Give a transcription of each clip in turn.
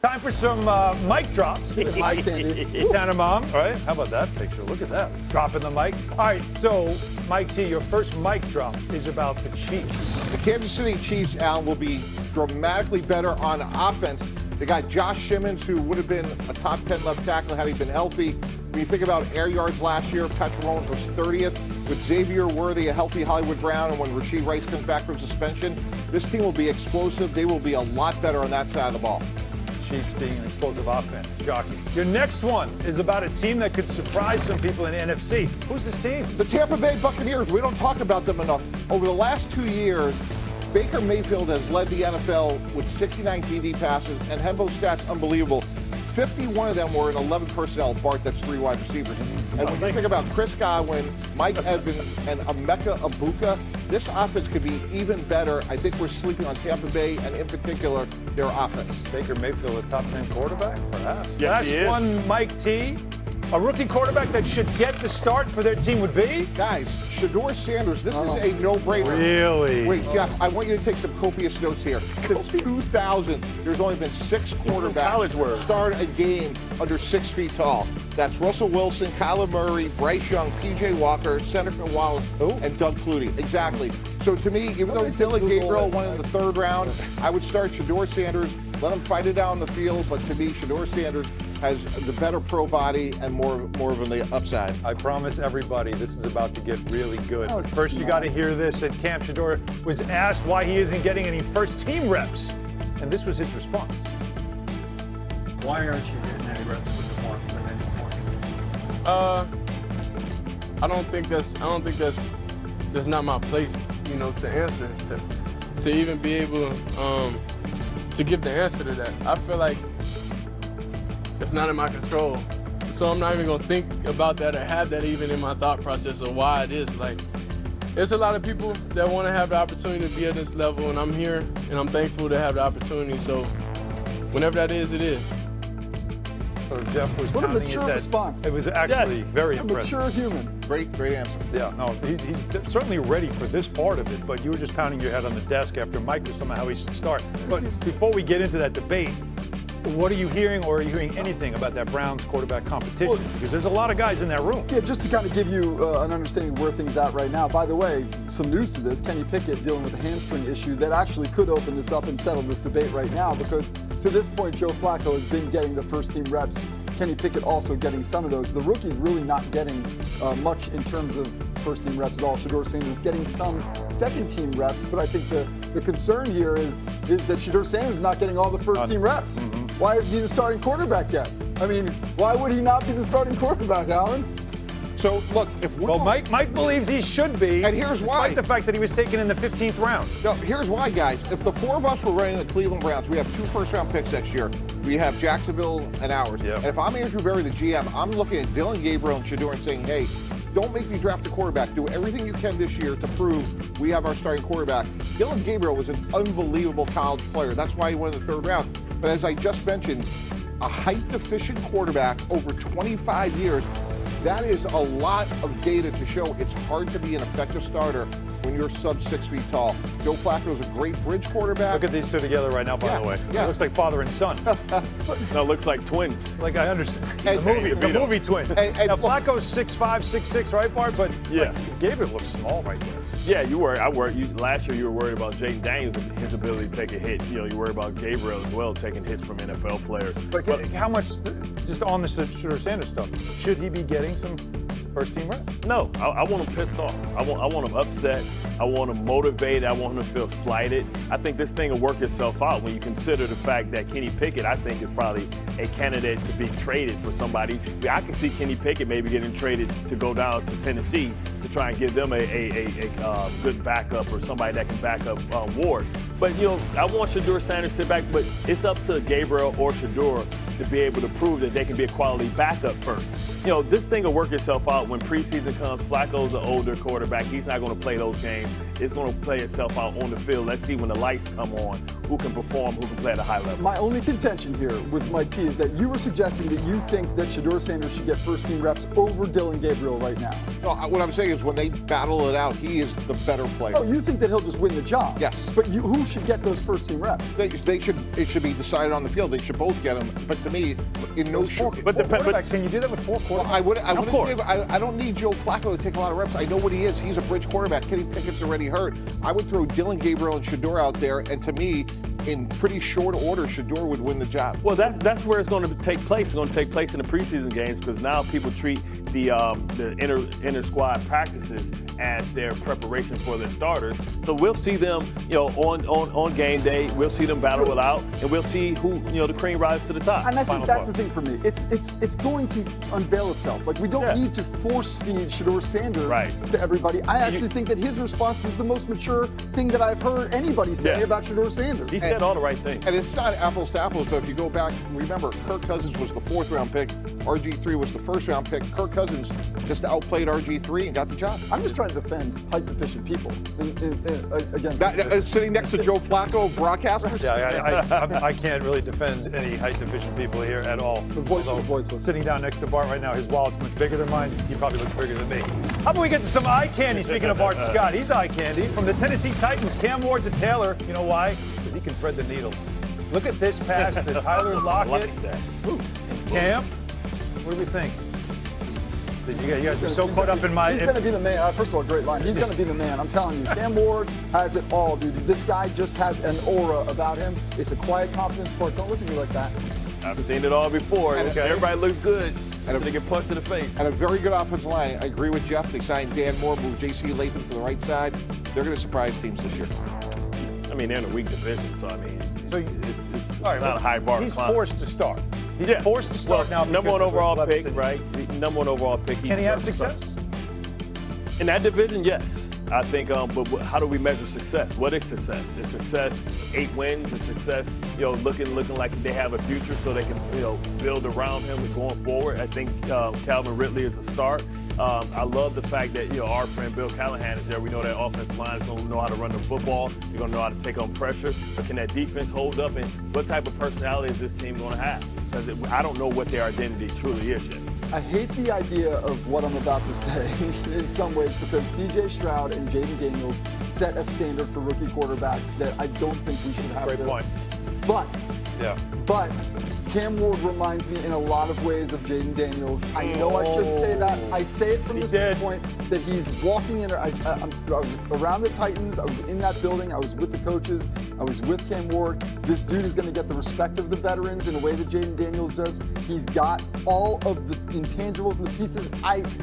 Time for some mic drops with Mike Shannon, Mom. All right, how about that picture? Look at that. Dropping the mic. All right, so, Mike T, your first mic drop is about the Chiefs. The Kansas City Chiefs, Alan, will be dramatically better on offense. They got Josh Simmons, who would have been a top 10 left tackle had he been healthy. When you think about air yards last year, Patrick Mahomes was 30th. With Xavier Worthy, a healthy Hollywood Brown, and when Rashee Rice comes back from suspension, this team will be explosive. They will be a lot better on that side of the ball. Chiefs being an explosive offense. Jockey. Your next one is about a team that could surprise some people in the NFC. Who's this team? The Tampa Bay Buccaneers. We don't talk about them enough. Over the last 2 years, Baker Mayfield has led the NFL with 69 TD passes, and Hembo's stats unbelievable. 51 of them were in 11 personnel. Bart, that's 3 wide receivers. And when you think about Chris Godwin, Mike Evans, and Emeka Egbuka, this offense could be even better. I think we're sleeping on Tampa Bay, and in particular, their offense. Baker Mayfield, a top 10 quarterback, perhaps. Yes, Last one, Mike T. A rookie quarterback that should get the start for their team would be? Guys, Shedeur Sanders, this is a no-brainer. Really? Wait, Jeff, I want you to take some copious notes here. Since 2000, there's only been 6 quarterbacks start a game under 6 feet tall. That's Russell Wilson, Kyler Murray, Bryce Young, P.J. Walker, Seneca Wallace, and Doug Flutie. Exactly. So to me, even though Dylan Gabriel went in the 3rd round, I would start Shedeur Sanders, let him fight it out on the field, but to me, Shedeur Sanders has the better pro body and more of an upside. I promise everybody this is about to get really good. But first, you got to hear this. And Cam Shedeur was asked why he isn't getting any first-team reps, and this was his response. Why aren't you getting any reps with the Marks and any Marks? I don't think that's not my place, to answer, to even be able to give the answer to that. I feel like it's not in my control. So I'm not even gonna think about that or have that even in my thought process of why it is. Like, there's a lot of people that want to have the opportunity to be at this level, and I'm here, and I'm thankful to have the opportunity. So whenever that is, it is. So Jeff was What a pounding his mature head. response. It was actually very A impressive. mature human. Great answer. Yeah, no, he's certainly ready for this part of it, but you were just pounding your head on the desk after Mike was talking about how he should start. But before we get into that debate, what are you hearing, or are you hearing anything about that Browns quarterback competition? Because there's a lot of guys in that room. Yeah, just to kind of give you an understanding of where things are at right now. By the way, some news to this. Kenny Pickett dealing with a hamstring issue that actually could open this up and settle this debate right now, because to this point, Joe Flacco has been getting the first-team reps. Kenny Pickett also getting some of those. The rookie's really not getting much in terms of first-team reps at all. Shedeur Sanders getting some second-team reps, but I think the concern here is that Shedeur Sanders is not getting all the first-team reps. Why isn't he the starting quarterback yet? I mean, why would he not be the starting quarterback, Alan? So, look, if we're... Well, Mike believes he should be. And here's why. Despite the fact that he was taken in the 15th round. No, here's why, guys. If the 4 of us were running the Cleveland Browns, we have 2 first-round picks next year. We have Jacksonville and ours. Yep. And if I'm Andrew Berry, the GM, I'm looking at Dylan Gabriel and Shedeur and saying, hey, don't make me draft a quarterback. Do everything you can this year to prove we have our starting quarterback. Dylan Gabriel was an unbelievable college player. That's why he went in the 3rd round. But as I just mentioned, a height-deficient quarterback over 25 years, that is a lot of data to show it's hard to be an effective starter when you're sub 6 feet tall. Joe Flacco's a great bridge quarterback. Look at these 2 together right now, by the way. Yeah. It looks like father and son. No, it looks like twins. Like, I understand. And- the movie twins. And now, look- Flacco's 6'5", 6'6", right, Bart? But Yeah. like, Gabriel looks small right there. Yeah, you were. Last year you were worried about Jayden Daniels and his ability to take a hit. You worry about Gabriel as well, taking hits from NFL players. But how much, just on the Shedeur Sanders stuff, should he be getting some first-team reps? No, I want him pissed off. I want him upset. I want him motivated. I want him to feel slighted. I think this thing will work itself out when you consider the fact that Kenny Pickett, I think, is probably a candidate to be traded for somebody. I can see Kenny Pickett maybe getting traded to go down to Tennessee to try and give them a good backup or somebody that can back up Ward. But, I want Shedeur Sanders to sit back, but it's up to Gabriel or Shedeur to be able to prove that they can be a quality backup first. this thing will work itself out when preseason comes. Flacco's an older quarterback. He's not going to play those games. It's going to play itself out on the field. Let's see when the lights come on, who can perform, who can play at a high level. My only contention here with Mike T is that you were suggesting that you think that Shedeur Sanders should get first-team reps over Dillon Gabriel right now. No, what I'm saying is when they battle it out, he is the better player. Oh, you think that he'll just win the job? Yes. But who should get those first-team reps? It should be decided on the field. They should both get them. But to me, in no short. But can you do that with 4 quarterbacks? I don't need Joe Flacco to take a lot of reps. I know what he is. He's a bridge quarterback. Kenny Pickett's already hurt. I would throw Dillon Gabriel and Shedeur out there, and to me, in pretty short order, Shedeur would win the job. Well, that's where it's going to take place. It's going to take place in the preseason games because now people treat the inter squad practices as their preparation for their starters. So we'll see them, on game day. We'll see them battle it out, and we'll see who, the cream rises to the top. And I think that's the thing for me. It's going to unveil itself. Like, we don't need to force feed Shedeur Sanders to everybody. I actually think that his response was the most mature thing that I've heard anybody say about Shedeur Sanders. He said all the right things. And it's not apples to apples, but if you go back, remember, Kirk Cousins was the 4th-round pick. RG3 was the 1st-round pick. Kirk Cousins just outplayed RG3 and got the job. I'm just trying to defend hype-efficient people against sitting next to Joe Flacco, broadcasters. Yeah, I can't really defend any height-deficient people here at all. The voiceless. Sitting down next to Bart right now, his wallet's much bigger than mine. He probably looks bigger than me. How about we get to some eye candy? Speaking of Bart Scott, he's eye candy. From the Tennessee Titans, Cam Ward to Taylor. You know why? Because he can thread the needle. Look at this pass to Tyler Lockett. Cam, what do we think? You guys are so caught up in my... He's going to be the man. First of all, great line. He's going to be the man. I'm telling you. Cam Ward has it all, dude. This guy just has an aura about him. It's a quiet confidence part. Don't look at me like that. I've seen it all before. Everybody looks good. And they get punched in the face. And a very good offensive line. I agree with Jeff. They signed Dan Moore, moved J.C. Latham to the right side. They're going to surprise teams this year. I mean, they're in a weak division, so I mean, it's all right, not a high bar. He's forced to start. He's forced to start now. Number 1 overall pick, right? Number 1 overall pick. Can he have success? In that division, yes. I think, but how do we measure success? What is success? Is success 8 wins? Is success, looking like they have a future so they can, build around him and going forward? I think Calvin Ridley is a start. I love the fact that, our friend Bill Callahan is there. We know that offensive line is going to know how to run the football. They're going to know how to take on pressure. But can that defense hold up? And what type of personality is this team going to have? Because I don't know what their identity truly is yet. I hate the idea of what I'm about to say in some ways because C.J. Stroud and Jayden Daniels set a standard for rookie quarterbacks that I don't think we should have. Great point. But Cam Ward reminds me in a lot of ways of Jayden Daniels. I know I shouldn't say that. I say it from the standpoint that he's walking in. I was around the Titans. I was in that building. I was with the coaches. I was with Cam Ward. This dude is going to get the respect of the veterans in a way that Jayden Daniels does. He's got all of the intangibles and the pieces.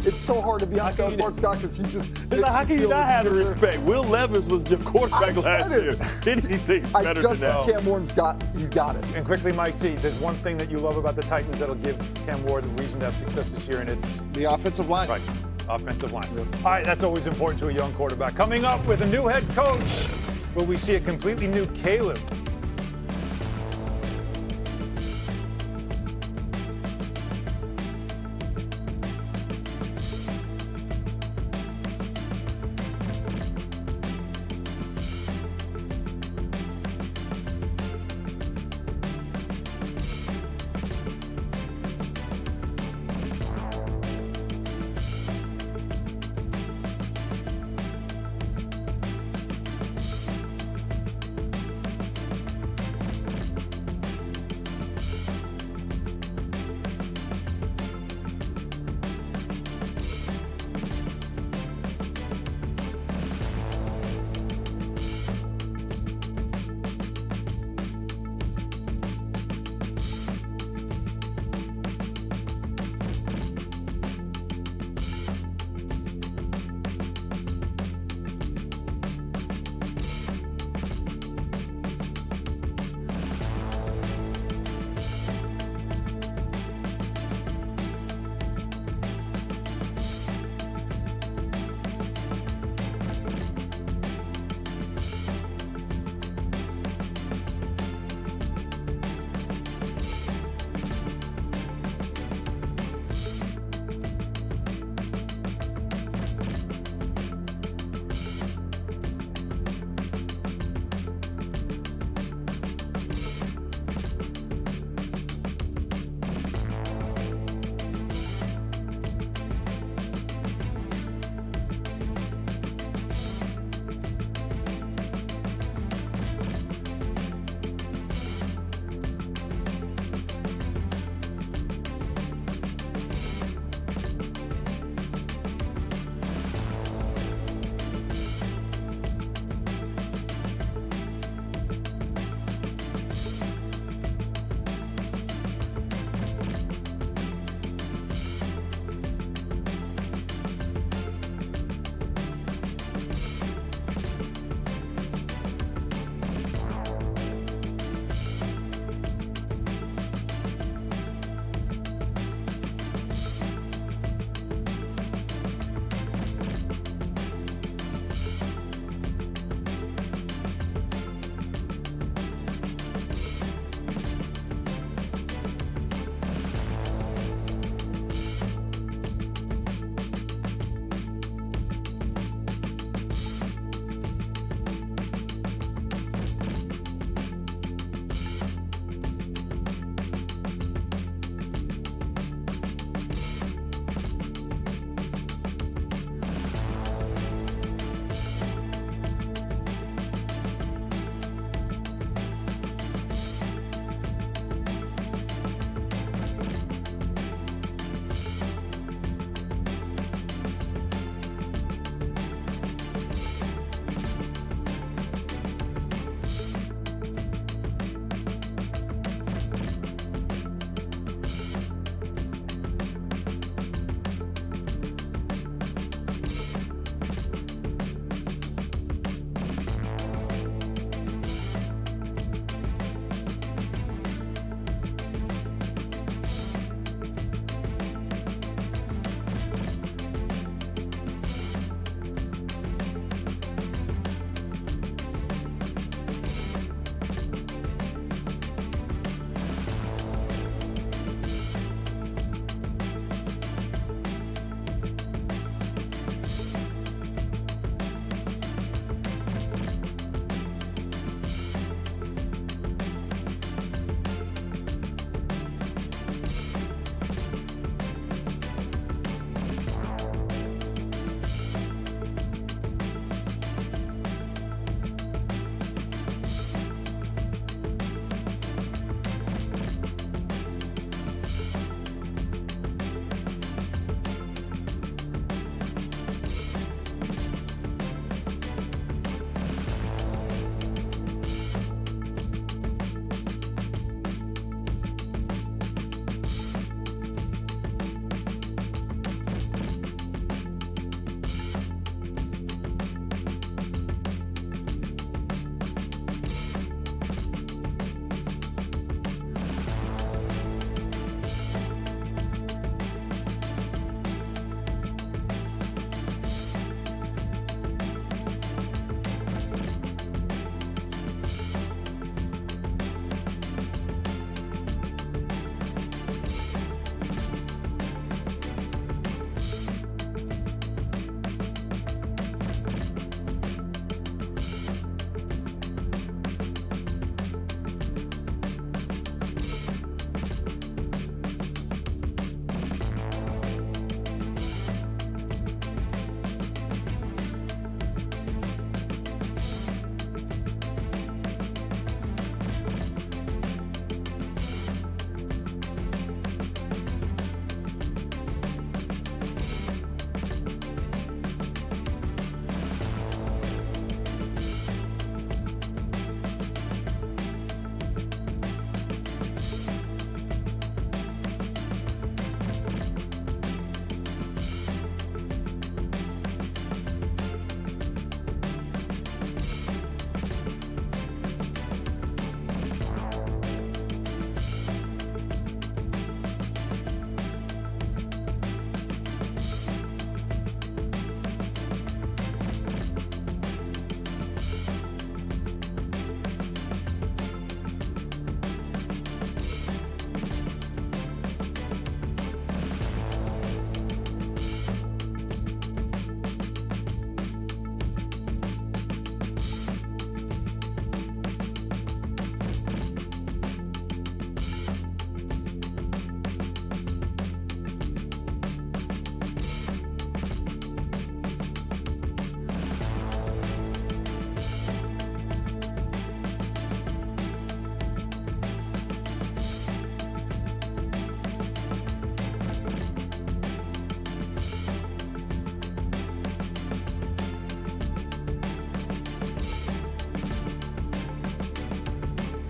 It's so hard to be on South Park, Scott, because he just... How can you not have the respect? Will Levis was your quarterback last year. Anything better than that. Cam Ward's got it. And quickly, Mike T, there's one thing that you love about the Titans that'll give Cam Ward a reason to have success this year, and it's the offensive line. Right, offensive line. Yeah. All right, that's always important to a young quarterback. Coming up with a new head coach, will we see a completely new Caleb